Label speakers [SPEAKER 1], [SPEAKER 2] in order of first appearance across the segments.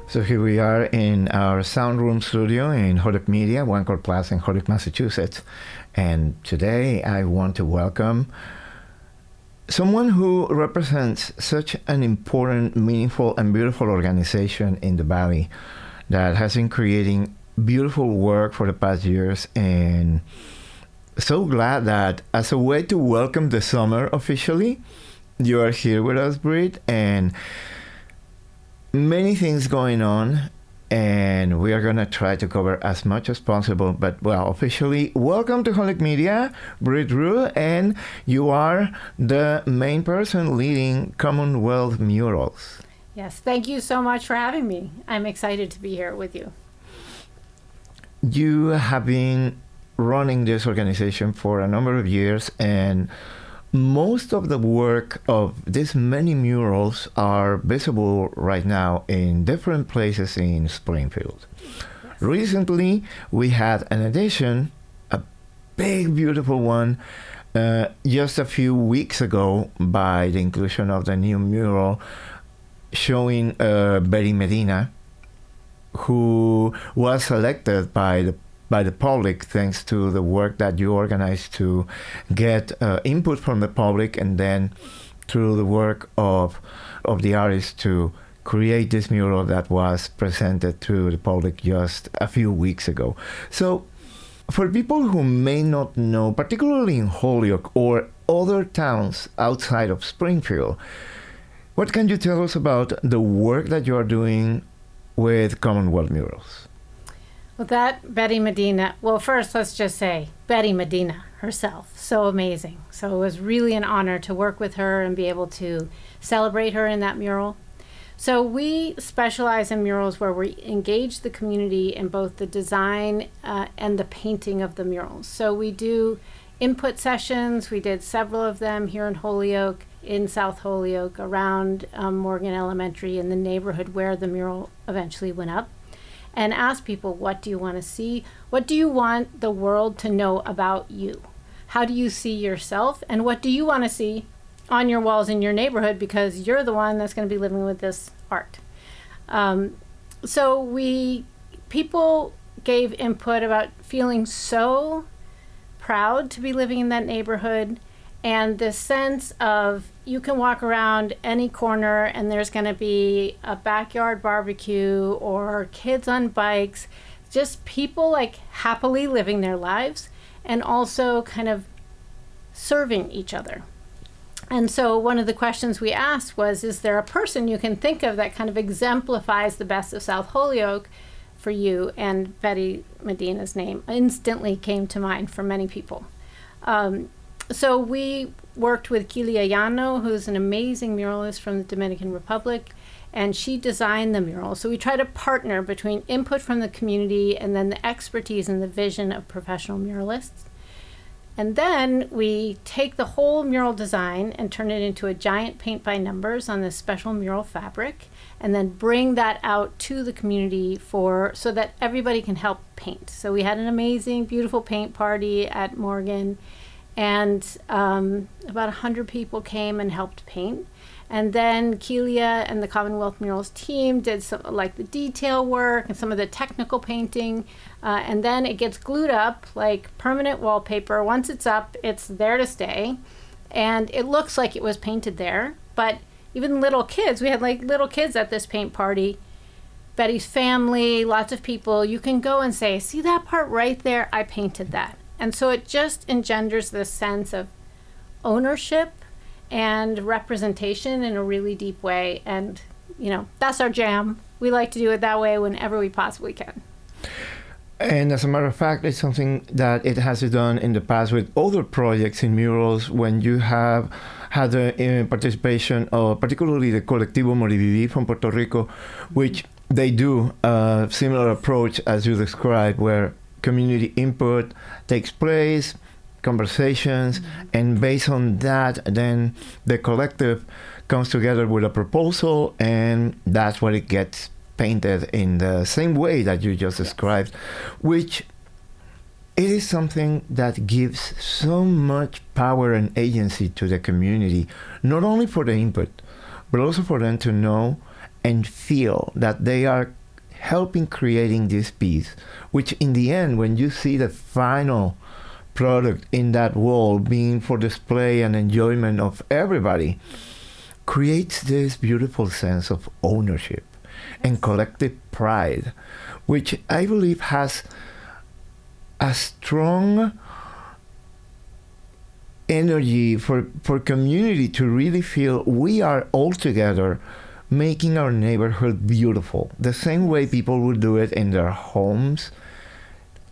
[SPEAKER 1] So here we are in our sound room studio in Holyoke Media, One Court Plaza in Holyoke, Massachusetts. And today I want to welcome someone who represents such an important, meaningful, and beautiful organization in the Valley that has been creating beautiful work for the past years. And so glad that as a way to welcome the summer officially, you are here with us, Britt, and many things going on, and we are going to try to cover as much as possible. But, well, officially, welcome to Holyoke Media, Britt Ruhe, and you are the main person leading CommonWealth Murals.
[SPEAKER 2] Yes, thank you so much for having me. I'm excited to be here with you.
[SPEAKER 1] You have been running this organization for a number of years, and most of the work of these many murals are visible right now in different places in Springfield. Yes. Recently, we had an addition, a big, beautiful one, just a few weeks ago by the inclusion of the new mural showing Betty Medina, who was selected by the public thanks to the work that you organized to get input from the public, and then through the work of the artists to create this mural that was presented to the public just a few weeks ago. So for people who may not know, particularly in Holyoke or other towns outside of Springfield, what can you tell us about the work that you are doing with CommonWealth Murals?
[SPEAKER 2] Well, that Betty Medina, well, first let's just say Betty Medina herself, so amazing. So it was really an honor to work with her and be able to celebrate her in that mural. So we specialize in murals where we engage the community in both the design and the painting of the murals. So we do input sessions. We did several of them here in Holyoke, in South Holyoke, around Morgan Elementary, in the neighborhood where the mural eventually went up. And ask people, what do you want to see? What do you want the world to know about you? How do you see yourself? And what do you want to see on your walls in your neighborhood, because you're the one that's going to be living with this art? So people gave input about feeling so proud to be living in that neighborhood, and this sense of you can walk around any corner and there's going to be a backyard barbecue or kids on bikes, just people like happily living their lives and also kind of serving each other. And so one of the questions we asked was, is there a person you can think of that kind of exemplifies the best of South Holyoke for you? And Betty Medina's name instantly came to mind for many people. So we worked with Kilia Llano, who's an amazing muralist from the Dominican Republic, and she designed the mural. So we try to partner between input from the community and then the expertise and the vision of professional muralists. And then we take the whole mural design and turn it into a giant paint by numbers on this special mural fabric, and then bring that out to the community so that everybody can help paint. So we had an amazing, beautiful paint party at Morgan, and about 100 people came and helped paint. And then Kelia and the CommonWealth Murals team did some, like the detail work and some of the technical painting. And then it gets glued up like permanent wallpaper. Once it's up, it's there to stay. And it looks like it was painted there. But even little kids, we had like little kids at this paint party. Betty's family, lots of people. You can go and say, see that part right there? I painted that. And so it just engenders this sense of ownership and representation in a really deep way. And, that's our jam. We like to do it that way whenever we possibly can.
[SPEAKER 1] And as a matter of fact, it's something that it has done in the past with other projects in murals when you have had the participation of particularly the Colectivo Moriviví from Puerto Rico, which they do a similar approach as you described, where community input takes place, conversations, and based on that, then the collective comes together with a proposal, and that's what it gets painted in the same way that you just described, which it is something that gives so much power and agency to the community, not only for the input, but also for them to know and feel that they are helping creating this piece, which in the end, when you see the final product in that wall being for display and enjoyment of everybody, creates this beautiful sense of ownership and collective pride, which I believe has a strong energy for community to really feel we are all together making our neighborhood beautiful. The same way people would do it in their homes,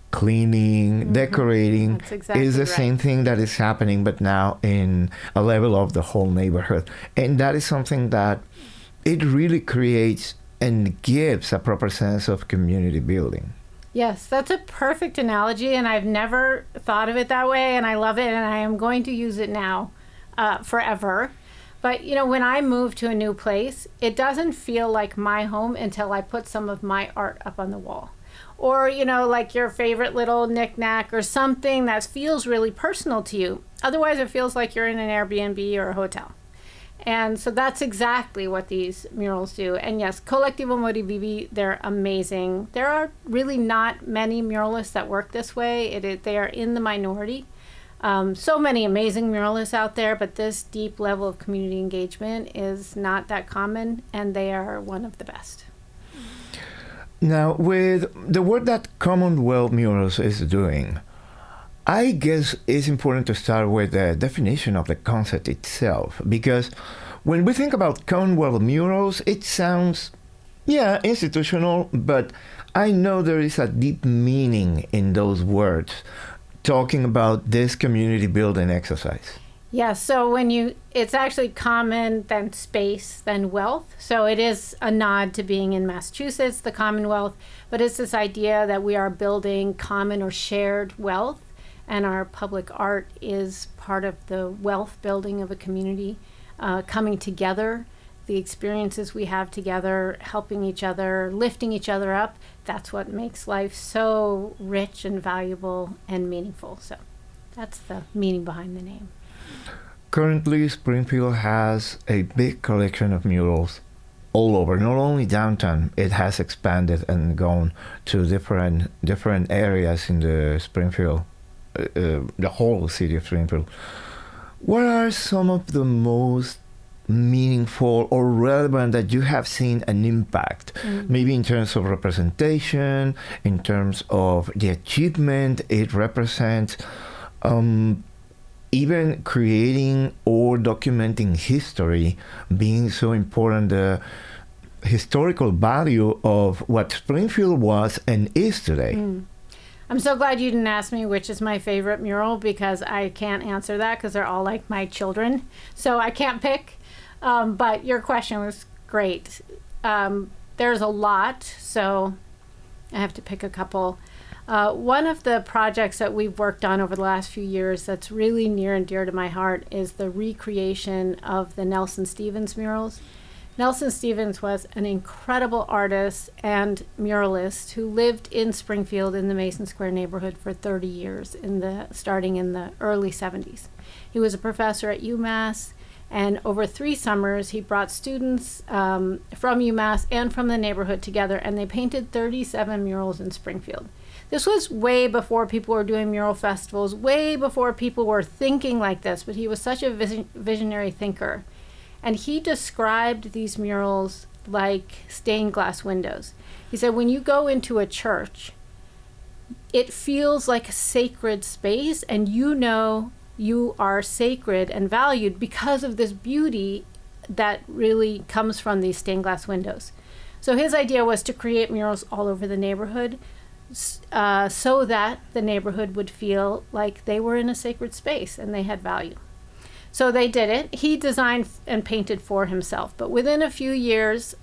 [SPEAKER 1] cleaning, decorating,
[SPEAKER 2] exactly
[SPEAKER 1] is the
[SPEAKER 2] right.
[SPEAKER 1] same thing that is happening, but now in a level of the whole neighborhood. And that is something that it really creates and gives a proper sense of community building.
[SPEAKER 2] Yes, that's a perfect analogy, and I've never thought of it that way, and I love it, and I am going to use it now forever. But, you know, when I move to a new place, it doesn't feel like my home until I put some of my art up on the wall. Or, you know, like your favorite little knick-knack or something that feels really personal to you. Otherwise, it feels like you're in an Airbnb or a hotel. And so that's exactly what these murals do. And yes, Colectivo Morivivi, they're amazing. There are really not many muralists that work this way. They are in the minority. So many amazing muralists out there, but this deep level of community engagement is not that common, and they are one of the best.
[SPEAKER 1] Now, with the work that CommonWealth Murals is doing, I guess it's important to start with the definition of the concept itself, because when we think about CommonWealth Murals, it sounds, institutional, but I know there is a deep meaning in those words, talking about this community building exercise.
[SPEAKER 2] Yeah, so it's actually common, then space, then wealth. So it is a nod to being in Massachusetts, the Commonwealth, but it's this idea that we are building common or shared wealth, and our public art is part of the wealth building of a community, coming together, the experiences we have together, helping each other, lifting each other up. That's what makes life so rich and valuable and meaningful. So that's the meaning behind the name.
[SPEAKER 1] Currently, Springfield has a big collection of murals all over. Not only downtown, it has expanded and gone to different areas in the Springfield, the whole city of Springfield. What are some of the most meaningful or relevant that you have seen an impact, maybe in terms of representation, in terms of the achievement it represents, even creating or documenting history being so important, the historical value of what Springfield was and is today?
[SPEAKER 2] I'm so glad you didn't ask me which is my favorite mural, because I can't answer that because they're all like my children. So I can't pick. But your question was great. There's a lot, so I have to pick a couple. One of the projects that we've worked on over the last few years that's really near and dear to my heart is the recreation of the Nelson Stevens murals. Nelson Stevens was an incredible artist and muralist who lived in Springfield in the Mason Square neighborhood for 30 years, starting in the early 70s. He was a professor at UMass, and over 3 summers he brought students from UMass and from the neighborhood together, and they painted 37 murals in Springfield. This was way before people were doing mural festivals, way before people were thinking like this, but he was such a visionary thinker. And he described these murals like stained glass windows. He said, when you go into a church, it feels like a sacred space, and you know you are sacred and valued because of this beauty that really comes from these stained glass windows. So his idea was to create murals all over the neighborhood, so that the neighborhood would feel like they were in a sacred space and they had value. So they did it. He designed and painted for himself, but within a few years,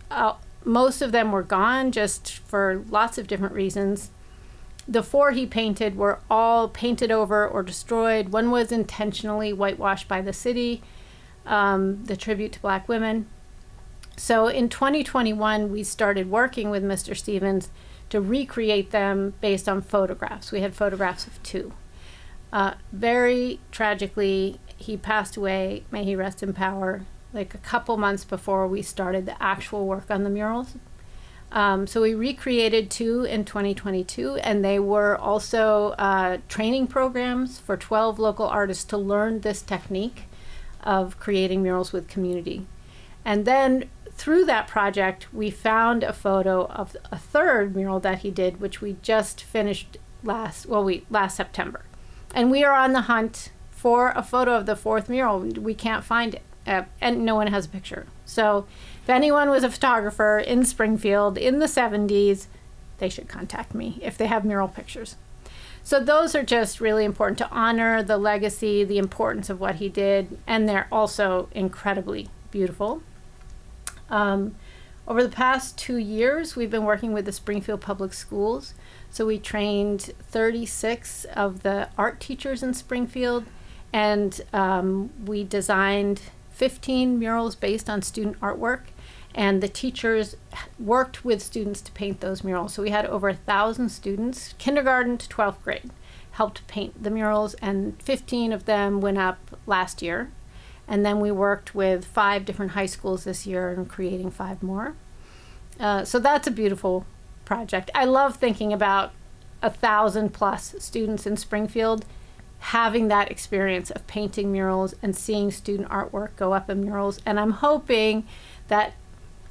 [SPEAKER 2] most of them were gone, just for lots of different reasons. The 4 he painted were all painted over or destroyed. One was intentionally whitewashed by the city, the tribute to Black women. So in 2021, we started working with Mr. Stevens to recreate them based on photographs. We had photographs of 2. Very tragically, he passed away, may he rest in power, like a couple months before we started the actual work on the murals. So we recreated 2 in 2022, and they were also training programs for 12 local artists to learn this technique of creating murals with community. And then through that project, we found a photo of a third mural that he did, which we just finished last September. And we are on the hunt for a photo of the fourth mural. We can't find it, and no one has a picture. So if anyone was a photographer in Springfield in the 70s, they should contact me if they have mural pictures. So those are just really important to honor the legacy, the importance of what he did, and they're also incredibly beautiful. Over the past 2 years, we've been working with the Springfield Public Schools. So we trained 36 of the art teachers in Springfield, and we designed 15 murals based on student artwork, and the teachers worked with students to paint those murals. So we had over 1,000 students, kindergarten to 12th grade, helped paint the murals, and 15 of them went up last year. And then we worked with 5 different high schools this year and creating 5 more. So that's a beautiful project. I love thinking about 1,000+ students in Springfield having that experience of painting murals and seeing student artwork go up in murals. And I'm hoping that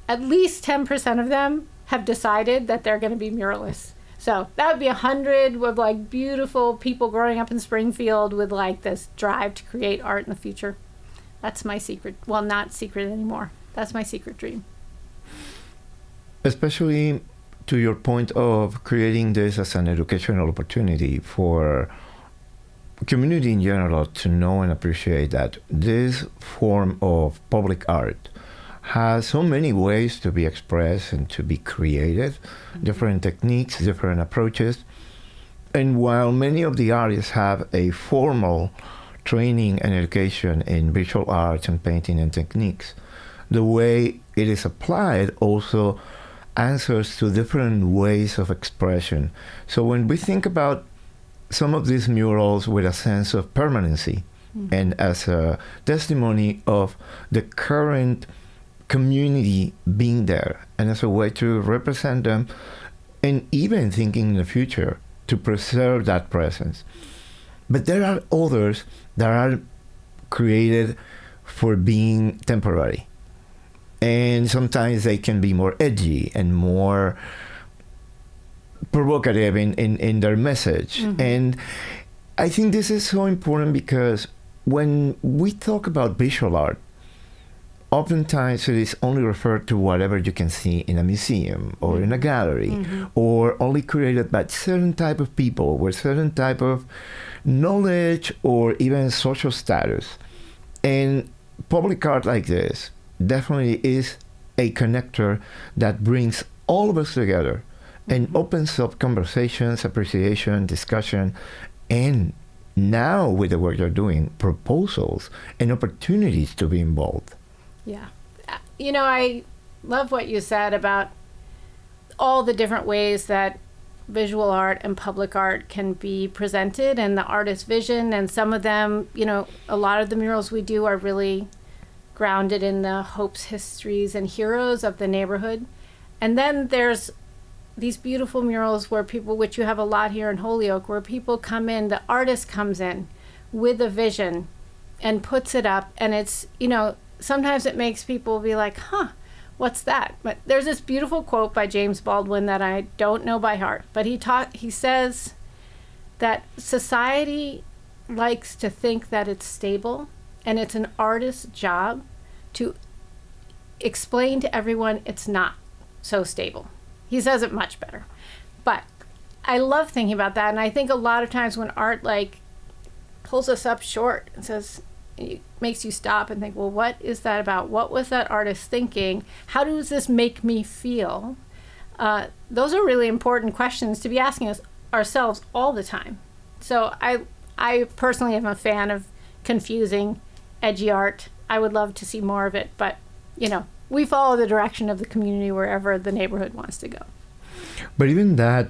[SPEAKER 2] at least 10% of them have decided that they're going to be muralists. So that would be 100 with like beautiful people growing up in Springfield with like this drive to create art in the future. That's my secret. Well, not secret anymore. That's my secret dream.
[SPEAKER 1] Especially to your point of creating this as an educational opportunity for community in general to know and appreciate that this form of public art has so many ways to be expressed and to be created, different techniques, different approaches. And while many of the artists have a formal training and education in visual arts and painting and techniques, the way it is applied also answers to different ways of expression. So when we think about some of these murals with a sense of permanency and as a testimony of the current community being there and as a way to represent them, and even thinking in the future to preserve that presence. But there are others that are created for being temporary. And sometimes they can be more edgy and more provocative in their message. And I think this is so important because when we talk about visual art, oftentimes it is only referred to whatever you can see in a museum or in a gallery, or only created by certain type of people with certain type of knowledge or even social status. And public art like this definitely is a connector that brings all of us together and opens up conversations, appreciation, discussion, and now with the work you're doing, proposals and opportunities to be involved.
[SPEAKER 2] Yeah. You know, I love what you said about all the different ways that visual art and public art can be presented and the artist's vision. And some of them, you know, a lot of the murals we do are really grounded in the hopes, histories, and heroes of the neighborhood. And then there's these beautiful murals where people, which you have a lot here in Holyoke, where people come in, the artist comes in with a vision and puts it up. And it's, you know, sometimes it makes people be like, what's that? But there's this beautiful quote by James Baldwin that I don't know by heart, but he says that society likes to think that it's stable, and it's an artist's job to explain to everyone it's not so stable. He says it much better. But I love thinking about that, and I think a lot of times when art like pulls us up short and says, it makes you stop and think, well, what is that about? What was that artist thinking? How does this make me feel? Those are really important questions to be asking ourselves all the time. So I personally am a fan of confusing, edgy art. I would love to see more of it, but, you know, we follow the direction of the community wherever the neighborhood wants to go.
[SPEAKER 1] But even that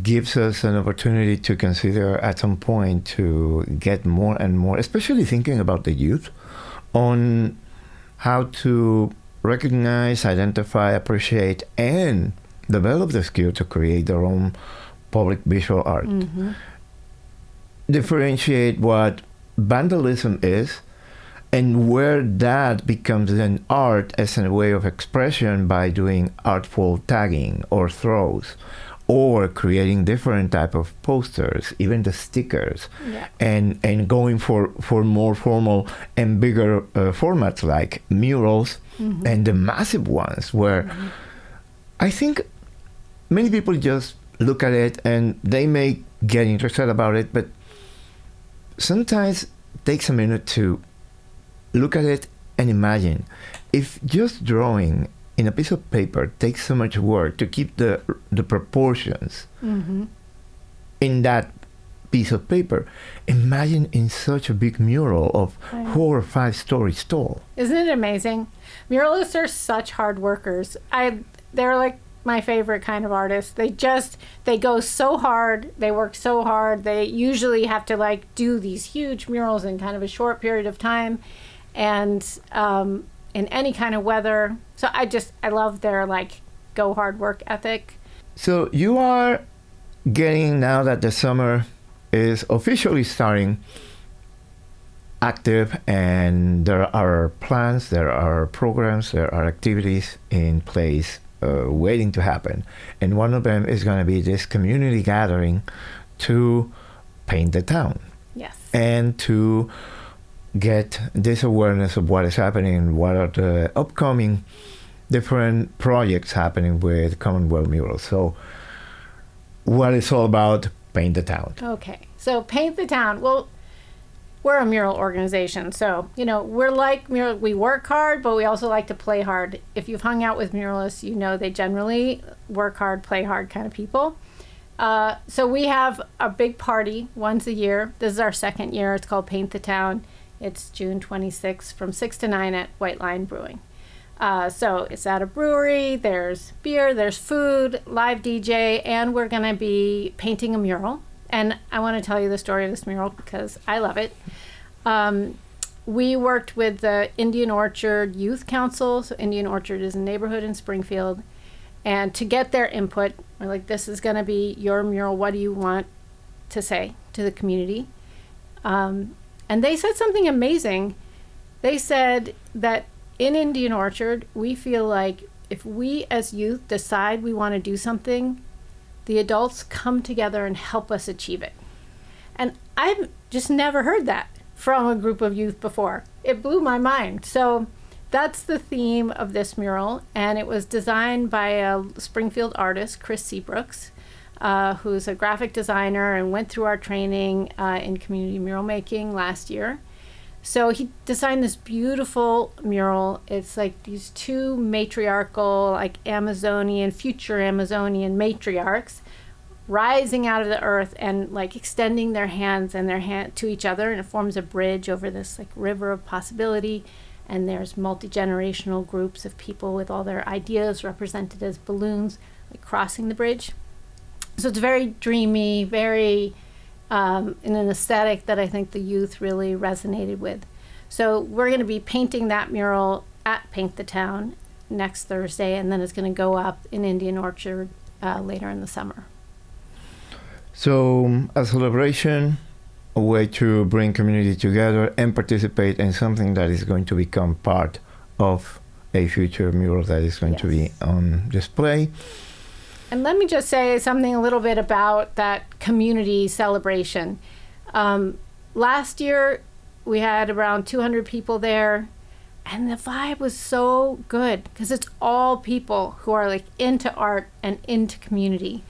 [SPEAKER 1] gives us an opportunity to consider at some point to get more and more, especially thinking about the youth, on how to recognize, identify, appreciate, and develop the skill to create their own public visual art. Differentiate what vandalism is and where that becomes an art as a way of expression by doing artful tagging or throws or creating different type of posters, even the stickers, and going for more formal and bigger formats like murals and the massive ones where I think many people just look at it and they may get interested about it, but sometimes it takes a minute to look at it and imagine if just drawing in a piece of paper takes so much work to keep the proportions in that piece of paper. Imagine in such a big mural of 4 or 5 stories tall.
[SPEAKER 2] Isn't it amazing? Muralists are such hard workers. They're like my favorite kind of artists. They go so hard, they work so hard. They usually have to like do these huge murals in kind of a short period of time, and in any kind of weather. So I love their like go hard work ethic.
[SPEAKER 1] So you are getting, now that the summer is officially starting, active, and there are plans, there are programs, there are activities in place waiting to happen. And one of them is going to be this community gathering to paint the town.
[SPEAKER 2] Yes.
[SPEAKER 1] And to get this awareness of what is happening, what are the upcoming different projects happening with CommonWealth Murals. So what it's all about, paint the town.
[SPEAKER 2] Okay, so paint the town. Well, we're a mural organization, so we're like mural. We work hard, but we also like to play hard. If you've hung out with muralists, they generally work hard, play hard kind of people. So we have a big party once a year. This is our second year. It's called Paint the Town. It's June 26th from 6 to 9 at White Lion Brewing. So it's at a brewery. There's beer, there's food, live DJ, and we're going to be painting a mural. And I want to tell you the story of this mural because I love it. We worked with the Indian Orchard Youth Council. So Indian Orchard is a neighborhood in Springfield. And to get their input, we're like, this is going to be your mural. What do you want to say to the community? And they said something amazing. They said that in Indian Orchard, we feel like if we as youth decide we want to do something, the adults come together and help us achieve it. And I've just never heard that from a group of youth before. It blew my mind. So that's the theme of this mural. And it was designed by a Springfield artist, Chris Seabrooks, who's a graphic designer and went through our training in community mural making last year. So he designed this beautiful mural. It's like these 2 matriarchal, like Amazonian, future Amazonian matriarchs rising out of the earth and like extending their hands and their hand to each other, and it forms a bridge over this like river of possibility. And there's multi-generational groups of people with all their ideas represented as balloons, like crossing the bridge. So it's very dreamy, very in an aesthetic that I think the youth really resonated with. So we're going to be painting that mural at Paint the Town next Thursday, and then it's going to go up in Indian Orchard later in the summer.
[SPEAKER 1] So a celebration, a way to bring community together and participate in something that is going to become part of a future mural that is going to be on display.
[SPEAKER 2] And let me just say something a little bit about that community celebration. Last year, we had around 200 people there, and the vibe was so good because it's all people who are like into art and into community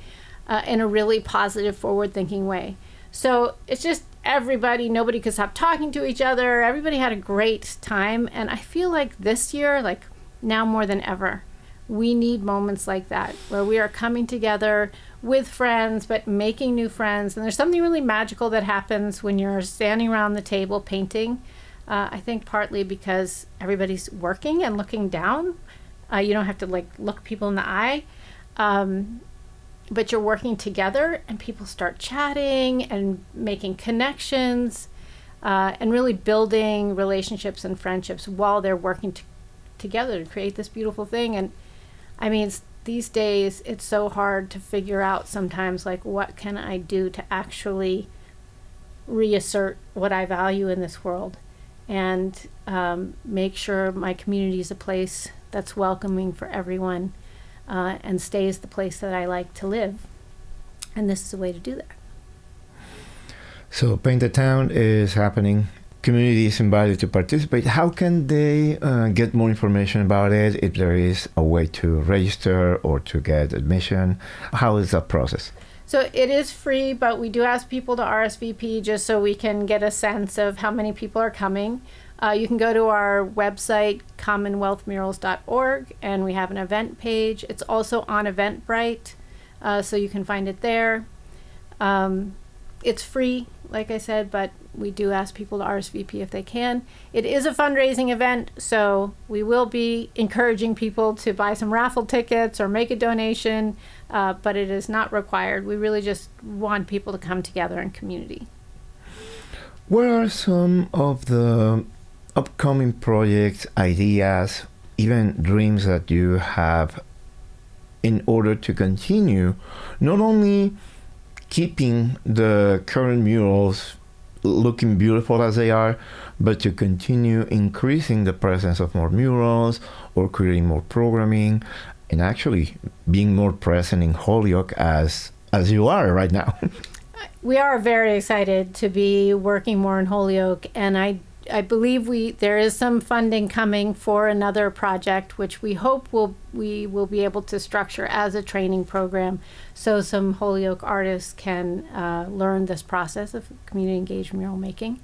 [SPEAKER 2] in a really positive, forward-thinking way. So it's just everybody, nobody could stop talking to each other. Everybody had a great time, and I feel like this year, like now more than ever, we need moments like that where we are coming together with friends, but making new friends. And there's something really magical that happens when you're standing around the table painting. I think partly because everybody's working and looking down. You don't have to like look people in the eye. But you're working together and people start chatting and making connections and really building relationships and friendships while they're working together to create this beautiful thing. And I mean, these days it's so hard to figure out sometimes, like, what can I do to actually reassert what I value in this world, and make sure my community is a place that's welcoming for everyone, and stays the place that I like to live. And this is a way to do that.
[SPEAKER 1] So Paint the Town is happening. Community is invited to participate. How can they get more information about it, if there is a way to register or to get admission? How is that process?
[SPEAKER 2] So it is free, but we do ask people to RSVP just so we can get a sense of how many people are coming. You can go to our website, CommonWealthMurals.org, and we have an event page. It's also on Eventbrite, so you can find it there. It's free, like I said, but we do ask people to RSVP if they can. It is a fundraising event, so we will be encouraging people to buy some raffle tickets or make a donation, but it is not required. We really just want people to come together in community.
[SPEAKER 1] What are some of the upcoming projects, ideas, even dreams that you have in order to continue not only keeping the current murals looking beautiful as they are, but to continue increasing the presence of more murals or creating more programming and actually being more present in Holyoke as you are right now?
[SPEAKER 2] We are very excited to be working more in Holyoke, and I believe there is some funding coming for another project, which we hope we will be able to structure as a training program, so some Holyoke artists can learn this process of community engaged mural making.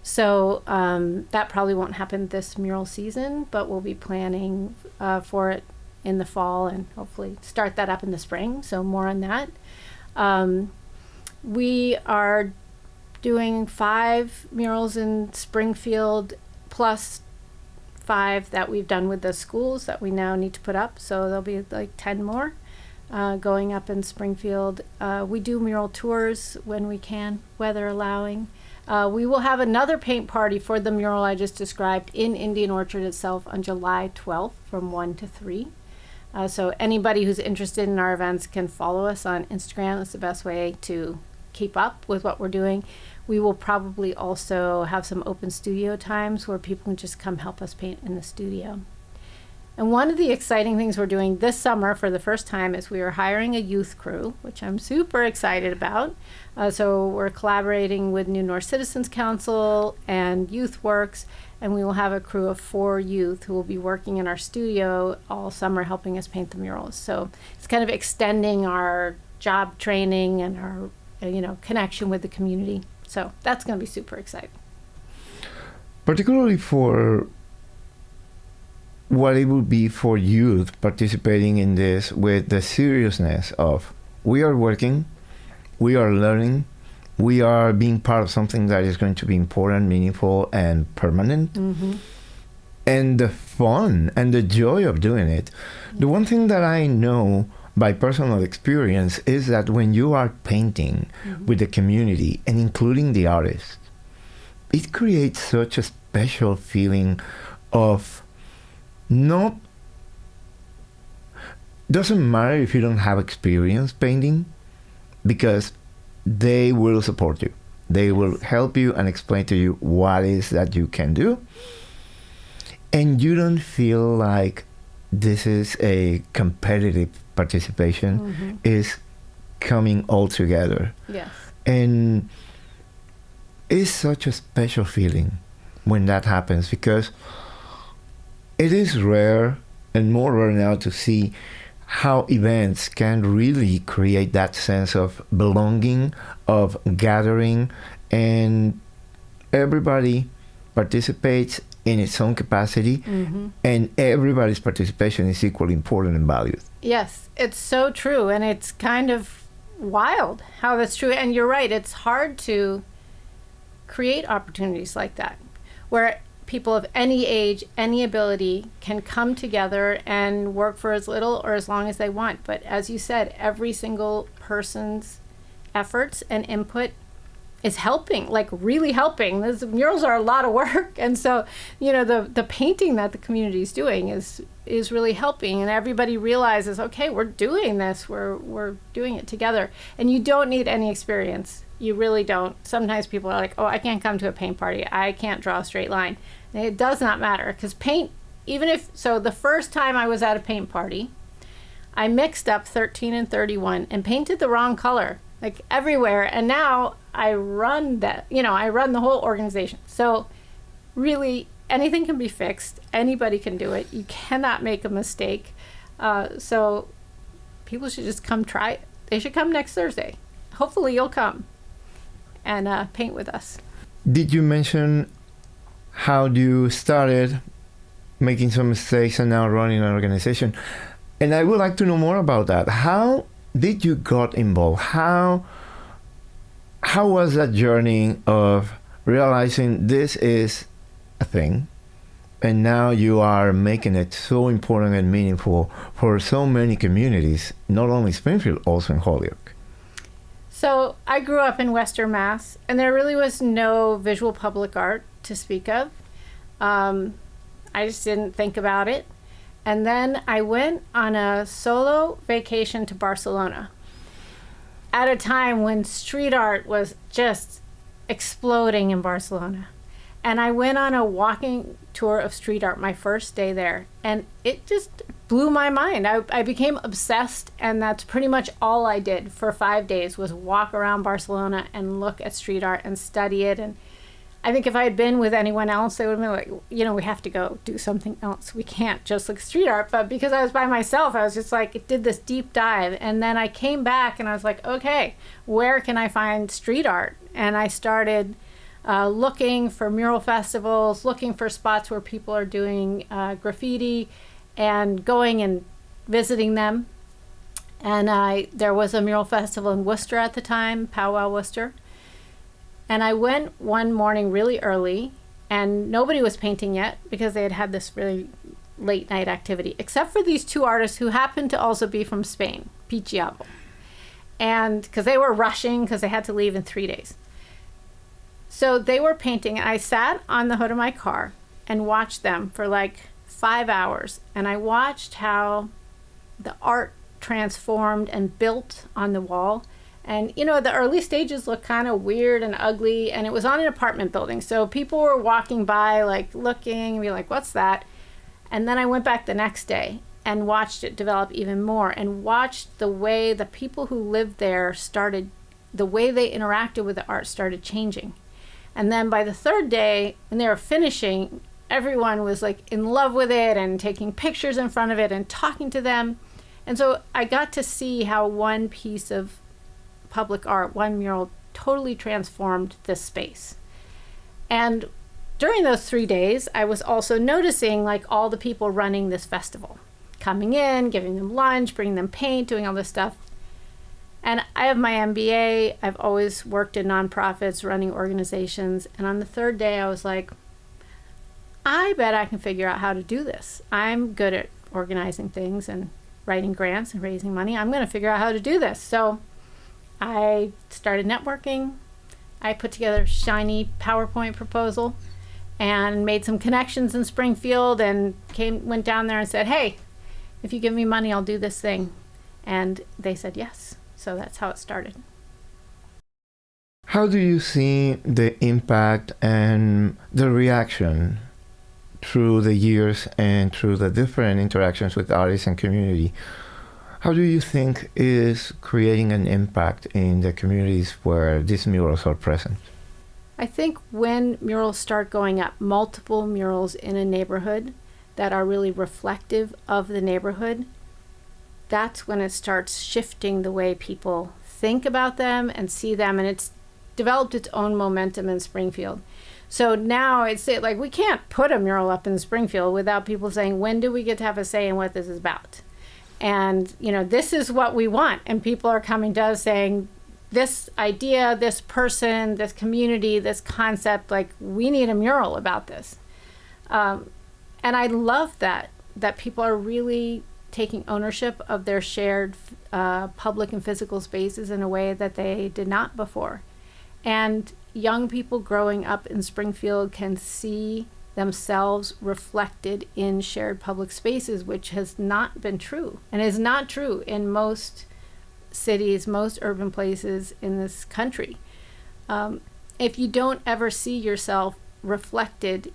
[SPEAKER 2] So that probably won't happen this mural season, but we'll be planning for it in the fall and hopefully start that up in the spring. So more on that. We are doing 5 murals in Springfield, plus 5 that we've done with the schools that we now need to put up. So there'll be like 10 more going up in Springfield. We do mural tours when we can, weather allowing. We will have another paint party for the mural I just described in Indian Orchard itself on July 12th from 1 to 3. So anybody who's interested in our events can follow us on Instagram. It's the best way to keep up with what we're doing. We will probably also have some open studio times where people can just come help us paint in the studio. And one of the exciting things we're doing this summer for the first time is we are hiring a youth crew, which I'm super excited about. So we're collaborating with New North Citizens Council and YouthWorks, and we will have a crew of 4 youth who will be working in our studio all summer helping us paint the murals. So it's kind of extending our job training and our connection with the community. So that's going to be super exciting.
[SPEAKER 1] Particularly for what it would be for youth participating in this with the seriousness of we are working, we are learning, we are being part of something that is going to be important, meaningful, and permanent. Mm-hmm. And the fun and the joy of doing it. Yeah. The one thing that I know by personal experience is that when you are painting mm-hmm. with the community and including the artist, it creates such a special feeling of doesn't matter if you don't have experience painting, because they will support you. They will help you and explain to you what is that you can do. And you don't feel like this is a competitive participation, mm-hmm. is coming all together.
[SPEAKER 2] Yes.
[SPEAKER 1] And it's such a special feeling when that happens, because it is rare and more rare now to see how events can really create that sense of belonging, of gathering, and everybody participates in its own capacity, mm-hmm. and everybody's participation is equally important and valued.
[SPEAKER 2] Yes, it's so true, and it's kind of wild how that's true. And you're right, it's hard to create opportunities like that, where people of any age, any ability can come together and work for as little or as long as they want. But as you said, every single person's efforts and input is helping, like really helping. Those murals are a lot of work, and so the painting that the community is doing is really helping, and everybody realizes, okay, we're doing this, we're doing it together, and you don't need any experience. You really don't. Sometimes people are like, oh, I can't come to a paint party, I can't draw a straight line. And it does not matter, because paint, the first time I was at a paint party, I mixed up 13 and 31 and painted the wrong color, like everywhere, and now I run the whole organization. So really, anything can be fixed. Anybody can do it. You cannot make a mistake. So people should just come try it. They should come next Thursday. Hopefully you'll come and paint with us.
[SPEAKER 1] Did you mention how you started making some mistakes and now running an organization? And I would like to know more about that. How did you got involved? How was that journey of realizing this is a thing, and now you are making it so important and meaningful for so many communities, not only Springfield, also in Holyoke?
[SPEAKER 2] So I grew up in Western Mass, and there really was no visual public art to speak of. I just didn't think about it. And then I went on a solo vacation to Barcelona at a time when street art was just exploding in Barcelona. And I went on a walking tour of street art my first day there, and it just blew my mind. I became obsessed, and that's pretty much all I did for 5 days, was walk around Barcelona and look at street art and study it. And I think if I had been with anyone else, they would have been like, we have to go do something else. We can't just look at street art. But because I was by myself, I was just like, it did this deep dive. And then I came back and I was like, okay, where can I find street art? And I started looking for mural festivals, looking for spots where people are doing graffiti, and going and visiting them. And there was a mural festival in Worcester at the time, Powwow Worcester. And I went one morning really early, and nobody was painting yet because they had had this really late night activity, except for these two artists who happened to also be from Spain, Pichiabo. And because they were rushing because they had to leave in 3 days. So they were painting, and I sat on the hood of my car and watched them for like 5 hours. And I watched how the art transformed and built on the wall. And, the early stages looked kind of weird and ugly, and it was on an apartment building. So people were walking by, like, looking and be like, what's that? And then I went back the next day and watched it develop even more, and watched the way the people who lived there the way they interacted with the art started changing. And then by the third day, when they were finishing, everyone was like in love with it and taking pictures in front of it and talking to them. And so I got to see how one piece of public art, one mural, totally transformed this space. And during those 3 days, I was also noticing like all the people running this festival, coming in, giving them lunch, bringing them paint, doing all this stuff. And I have my MBA. I've always worked in nonprofits, running organizations. And on the third day, I was like, I bet I can figure out how to do this. I'm good at organizing things and writing grants and raising money. I'm going to figure out how to do this. So I started networking. I put together a shiny PowerPoint proposal and made some connections in Springfield, and went down there and said, hey, if you give me money, I'll do this thing. And they said yes. So that's how it started.
[SPEAKER 1] How do you see the impact and the reaction through the years and through the different interactions with artists and community? How do you think is creating an impact in the communities where these murals are present?
[SPEAKER 2] I think when murals start going up, multiple murals in a neighborhood that are really reflective of the neighborhood, that's when it starts shifting the way people think about them and see them, and it's developed its own momentum in Springfield. So now it's like we can't put a mural up in Springfield without people saying, when do we get to have a say in what this is about? And, this is what we want. And people are coming to us saying, this idea, this person, this community, this concept, like we need a mural about this. And I love that people are really taking ownership of their shared public and physical spaces in a way that they did not before. And young people growing up in Springfield can see themselves reflected in shared public spaces, which has not been true and is not true in most cities, most urban places in this country. If you don't ever see yourself reflected,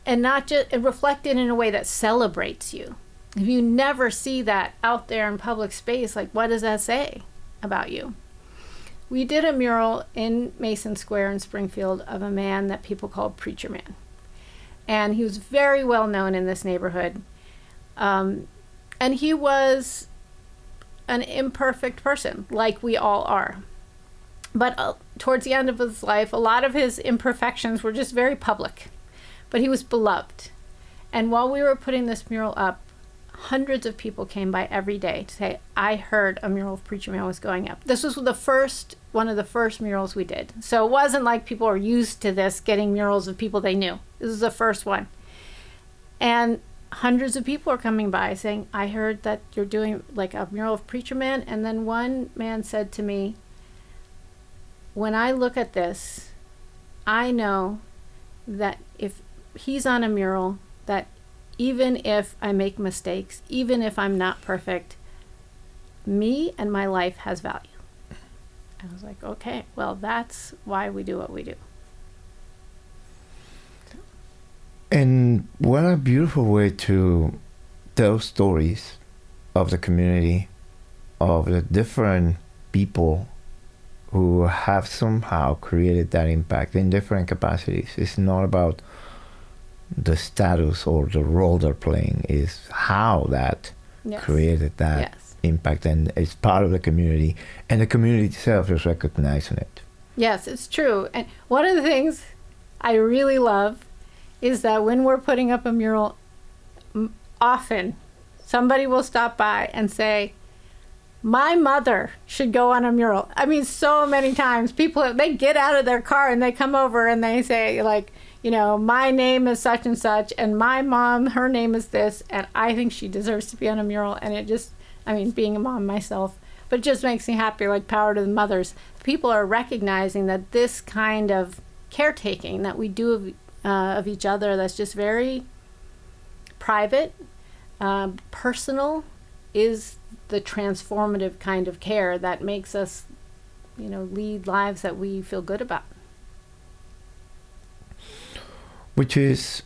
[SPEAKER 2] and not just reflected in a way that celebrates you, if you never see that out there in public space, like, what does that say about you? We did a mural in Mason Square in Springfield of a man that people called Preacher Man. And he was very well known in this neighborhood. And he was an imperfect person, like we all are. But towards the end of his life, a lot of his imperfections were just very public. But he was beloved. And while we were putting this mural up, hundreds of people came by every day to say, I heard a mural of Preacher Man was going up. This was one of the first murals we did. So it wasn't like people were used to this, getting murals of people they knew. This was the first one. And hundreds of people are coming by saying, I heard that you're doing like a mural of Preacher Man. And then one man said to me, when I look at this, I know that if he's on a mural, that even if I make mistakes, even if I'm not perfect, me and my life has value. I was like, okay, well, that's why we do what we do.
[SPEAKER 1] And what a beautiful way to tell stories of the community, of the different people who have somehow created that impact in different capacities. It's not about the status or the role they're playing, is how that created that impact, and it's part of the community, and the community itself is recognizing it.
[SPEAKER 2] Yes, it's true. And one of the things I really love is that when we're putting up a mural, often somebody will stop by and say, my mother should go on a mural. I mean, so many times people, they get out of their car and they come over and they say, like, you know, my name is such and such, and my mom, her name is this, and I think she deserves to be on a mural. And it just, I mean, being a mom myself, but it just makes me happy, like, power to the mothers. People are recognizing that this kind of caretaking that we do of each other, that's just very private, personal, is the transformative kind of care that makes us, you know, lead lives that we feel good about.
[SPEAKER 1] Which is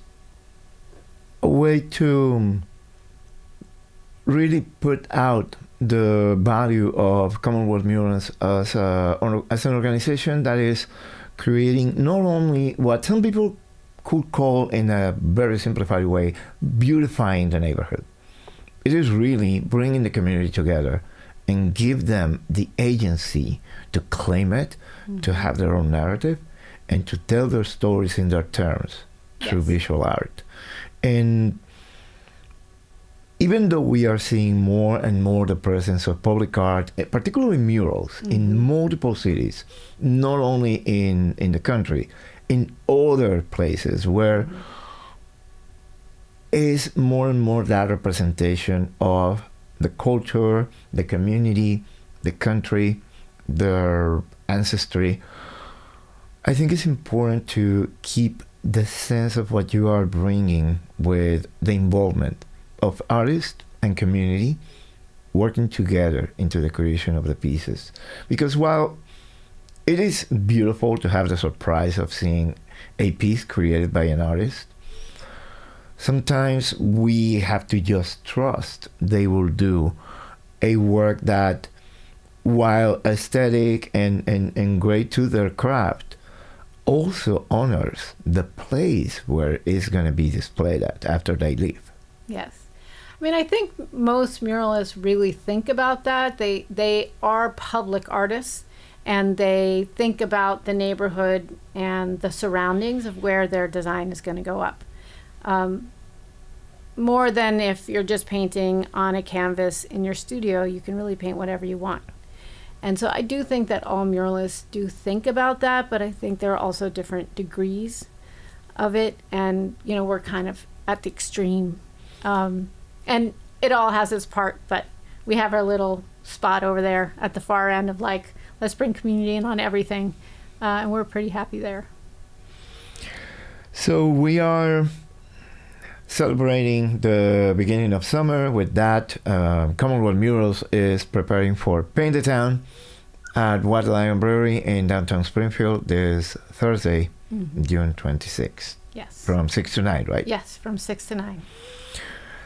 [SPEAKER 1] a way to really put out the value of CommonWealth Murals as an organization that is creating not only what some people could call, in a very simplified way, beautifying the neighborhood. It is really bringing the community together and give them the agency to claim it, to have their own narrative, and to tell their stories in their terms through visual art. And even though we are seeing more and more the presence of public art, particularly murals, in multiple cities, not only in the country, in other places where is more and more that representation of the culture, the community, the country, their ancestry. I think it's important to keep the sense of what you are bringing with the involvement of artists and community working together into the creation of the pieces. Because while it is beautiful to have the surprise of seeing a piece created by an artist, sometimes we have to just trust they will do a work that, while aesthetic and great to their craft, also honors the place where it's going to be displayed at after they leave.
[SPEAKER 2] Yes. I mean, I think most muralists really think about that. They are public artists, and they think about the neighborhood and the surroundings of where their design is going to go up. More than if you're just painting on a canvas in your studio, you can really paint whatever you want. And so I do think that all muralists do think about that, but I think there are also different degrees of it. And, you know, we're kind of at the extreme. And it all has its part, but we have our little spot over there at the far end of, like, let's bring community in on everything. And we're pretty happy there.
[SPEAKER 1] So we are celebrating the beginning of summer with that. CommonWealth Murals is preparing for Paint the Town at White Lion Brewery in downtown Springfield this Thursday, June 26th.
[SPEAKER 2] Yes.
[SPEAKER 1] From 6 to 9, right?
[SPEAKER 2] Yes, from 6 to 9.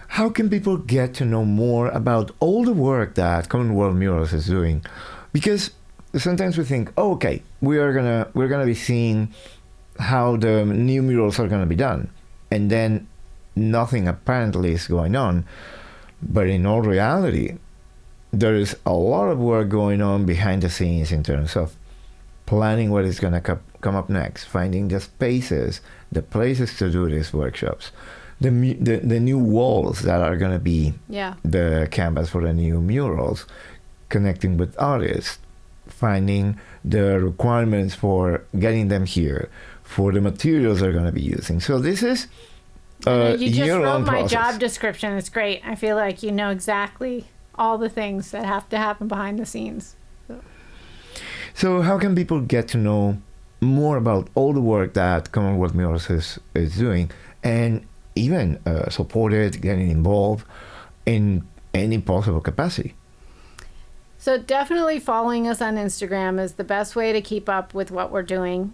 [SPEAKER 1] How can people get to know more about all the work that CommonWealth Murals is doing? Because sometimes we think, oh, okay, we're gonna be seeing how the new murals are gonna be done, and then nothing apparently is going on. But in all reality, there is a lot of work going on behind the scenes in terms of planning what is going to come up next, finding the spaces, the places to do these workshops, the new walls that are going to be the canvas for the new murals, connecting with artists, finding the requirements for getting them here, for the materials they're going to be using. So this is a
[SPEAKER 2] you just
[SPEAKER 1] year-long
[SPEAKER 2] wrote my
[SPEAKER 1] process.
[SPEAKER 2] job description. It's great. I feel like you know exactly all the things that have to happen behind the scenes.
[SPEAKER 1] So how can people get to know more about all the work that CommonWealth Murals is doing, and even support it, getting involved in any possible capacity?
[SPEAKER 2] So definitely following us on Instagram is the best way to keep up with what we're doing.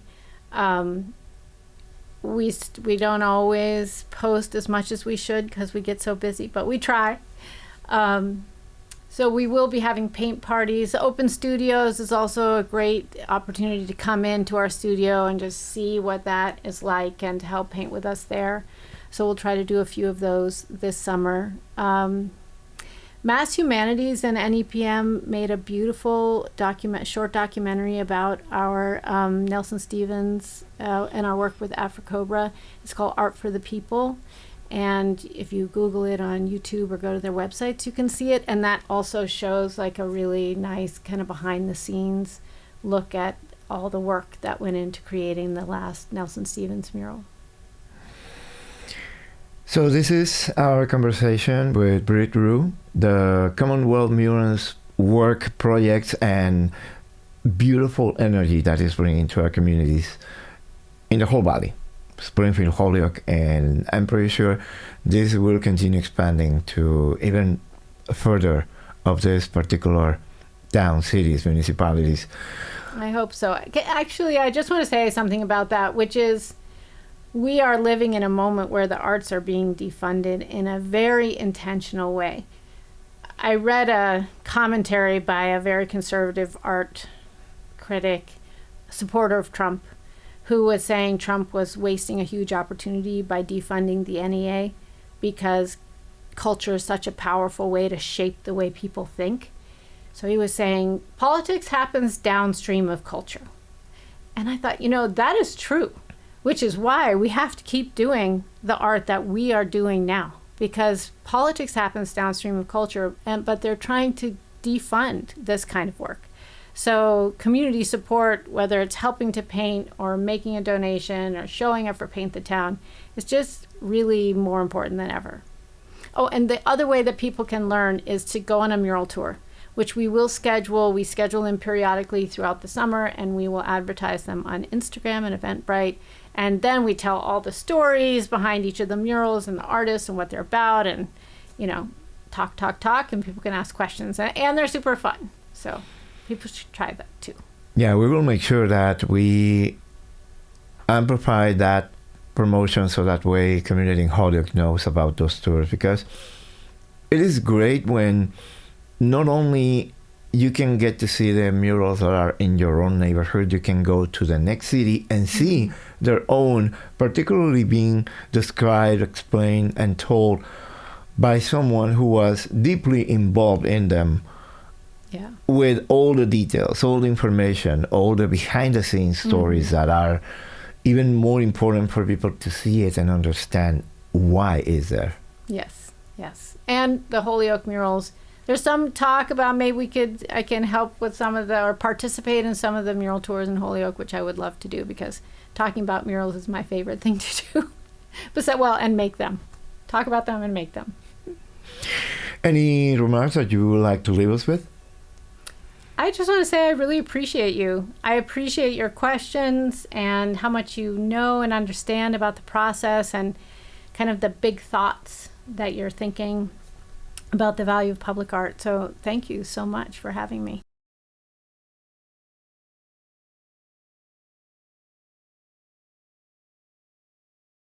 [SPEAKER 2] We don't always post as much as we should because we get so busy, but we try. So we will be having paint parties. Open Studios is also a great opportunity to come into our studio and just see what that is like and to help paint with us there. So we'll try to do a few of those this summer. Mass Humanities and NEPM made a beautiful short documentary about our Nelson Stevens and our work with Afrocobra. It's called Art for the People. And if you Google it on YouTube or go to their websites, you can see it. And that also shows like a really nice kind of behind the scenes look at all the work that went into creating the last Nelson Stevens mural.
[SPEAKER 1] So this is our conversation with Britt Ruhe, the CommonWealth Murals work projects and beautiful energy that is bringing to our communities in the whole valley. Springfield, Holyoke, and I'm pretty sure this will continue expanding to even further of this particular town, cities, municipalities.
[SPEAKER 2] I hope so. Actually, I just want to say something about that, which is we are living in a moment where the arts are being defunded in a very intentional way. I read a commentary by a very conservative art critic, supporter of Trump, who was saying Trump was wasting a huge opportunity by defunding the NEA because culture is such a powerful way to shape the way people think. So he was saying politics happens downstream of culture. And I thought, that is true, which is why we have to keep doing the art that we are doing now, because politics happens downstream of culture, but they're trying to defund this kind of work. So community support, whether it's helping to paint or making a donation or showing up for Paint the Town, is just really more important than ever. Oh, and the other way that people can learn is to go on a mural tour, which we will schedule. We schedule them periodically throughout the summer, and we will advertise them on Instagram and Eventbrite. And then we tell all the stories behind each of the murals and the artists and what they're about, and, talk, and people can ask questions. And they're super fun. So people should try that too.
[SPEAKER 1] Yeah, we will make sure that we amplify that promotion so that way community in Holyoke knows about those tours, because it is great when not only you can get to see the murals that are in your own neighborhood, you can go to the next city and see their own, particularly being described, explained, and told by someone who was deeply involved in them.
[SPEAKER 2] Yeah.
[SPEAKER 1] With all the details, all the information, all the behind-the-scenes stories that are even more important for people to see it and understand why is there.
[SPEAKER 2] Yes. And the Holyoke murals, there's some talk about maybe I can help with or participate in some of the mural tours in Holyoke, which I would love to do, because talking about murals is my favorite thing to do. And make them. Talk about them and make them.
[SPEAKER 1] Any remarks that you would like to leave us with?
[SPEAKER 2] I I just want to say I really appreciate you. I appreciate your questions and how much you know and understand about the process and kind of the big thoughts that you're thinking about the value of public art. So thank you so much for having me.